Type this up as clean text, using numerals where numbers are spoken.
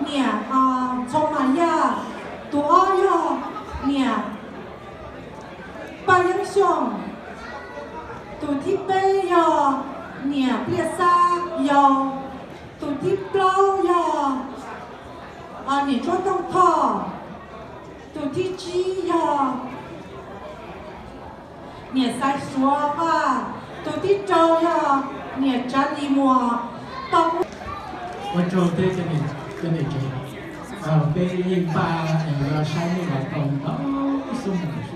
你从马呀，多哟，你巴英雄，ตัวที่เป้ยอเนี่ยเปลี่ยซ่ายอตัวที่เปล่ายอเนี่ยช่วยต้องทอตัวที่จี้ยอเนี่ยใส่สัวว่าตัวที่โจยอเนี่ยจันอีมัวต้อง我做对跟你给，被引发山里来动到什么事？